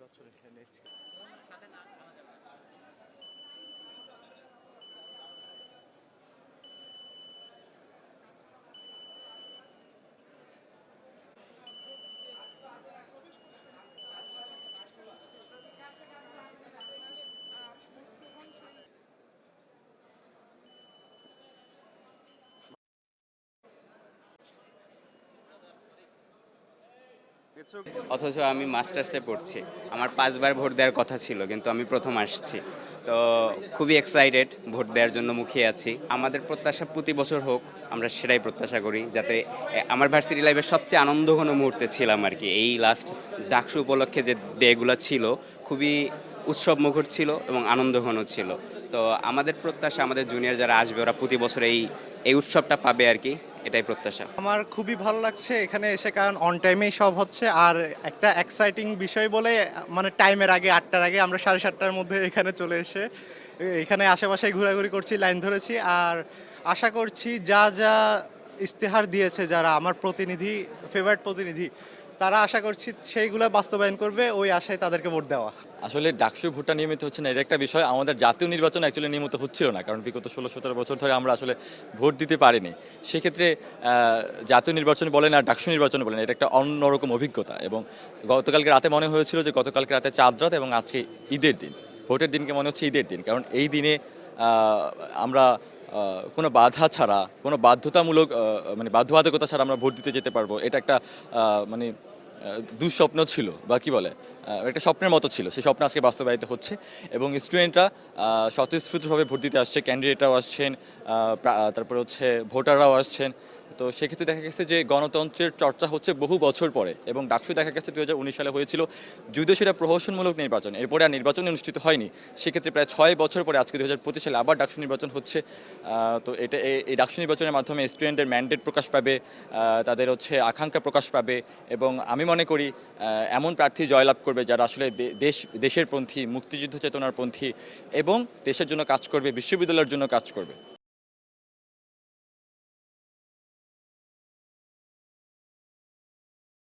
বছর এখানে অথচ আমি মাস্টার্সে পড়ছি। আমার 5বার ভোট দেওয়ার কথা ছিল, কিন্তু আমি প্রথম আসছি। তো খুবই এক্সাইটেড, ভোট দেওয়ার জন্য মুখিয়ে আছি। আমাদের প্রত্যাশা প্রতি বছর হোক, আমরা সেটাই প্রত্যাশা করি, যাতে আমার ভার্সিটি লাইফের সবচেয়ে আনন্দঘন মুহূর্তে ছিলাম আর কি। এই লাস্ট ডাকসু উপলক্ষে যে ডেগুলো ছিল, খুবই উৎসব মুখর ছিল এবং আনন্দঘন ছিল। তো আমাদের প্রত্যাশা আমাদের জুনিয়র যারা আসবে ওরা প্রতি বছর এই এই উৎসবটা পাবে আর কি, এটাই প্রত্যাশা। আমার খুবই ভালো লাগছে এখানে এসে, কারণ অন টাইমেই সব হচ্ছে। আর একটা এক্সাইটিং বিষয় বলে, মানে টাইমের আগে 8টার আগে আমরা 7:30টার মধ্যে এখানে চলে এসে এখানে আশেপাশে ঘোরাঘুরি করছি, লাইন ধরেছি। আর আশা করছি যা যা ইস্তেহার দিয়েছে যারা আমার প্রতিনিধি, ফেভারিট প্রতিনিধি, তারা আশা করছি সেইগুলো বাস্তবায়ন করবে, ওই আশায় তাদেরকে ভোট দেওয়া। আসলে ডাকসু ভোটটা নিয়মিত হচ্ছে না, এর একটা বিষয়। আমাদের জাতীয় নির্বাচন অ্যাকচুয়ালি নিয়মিত হচ্ছিল না, কারণ বিগত 16-17 বছর ধরে আমরা আসলে ভোট দিতে পারিনি। সেক্ষেত্রে জাতীয় নির্বাচন বলেন আর ডাকসু নির্বাচন বলেন, এটা একটা অন্যরকম অভিজ্ঞতা। এবং গতকালকে রাতে মনে হয়েছিল যে গতকালকে রাতে চাঁদ রাত এবং আজকে ঈদের দিন, ভোটের দিনকে মনে হচ্ছে ঈদের দিন। কারণ এই দিনে আমরা কোনো বাধা ছাড়া, কোনো বাধ্যতামূলক মানে বাধ্যবাধকতা ছাড়া আমরা ভোট দিতে যেতে পারবো, এটা একটা মানে দুঃস্বপ্ন ছিল বা কি বলে, একটা স্বপ্নের মতো ছিল। সেই স্বপ্ন আজকে বাস্তবায়িত হচ্ছে এবং স্টুডেন্টরা স্বতঃস্ফূর্তভাবে ভোট দিতে আসছে, ক্যান্ডিডেটরাও আসছেন, তারপরে হচ্ছে ভোটাররাও আসছেন। তো সেক্ষেত্রে দেখা গেছে যে গণতন্ত্রের চর্চা হচ্ছে বহু বছর পরে। এবং ডাকসু দেখা গেছে 2019 সালে হয়েছিল, যদিও সেটা প্রহসনমূলক নির্বাচন, এরপরে আর নির্বাচন অনুষ্ঠিত হয়নি। সেক্ষেত্রে প্রায় 6 বছর পরে আজকে 2025 সালে আবার ডাকসু নির্বাচন হচ্ছে। তো এটা এই ডাকসু নির্বাচনের মাধ্যমে স্টুডেন্টদের ম্যান্ডেট প্রকাশ পাবে, তাদের হচ্ছে আকাঙ্ক্ষা প্রকাশ পাবে। এবং আমি মনে করি এমন প্রার্থী জয়লাভ করবে যারা আসলে দেশের পন্থী, মুক্তিযুদ্ধ চেতনার পন্থী এবং দেশের জন্য কাজ করবে, বিশ্ববিদ্যালয়ের জন্য কাজ করবে।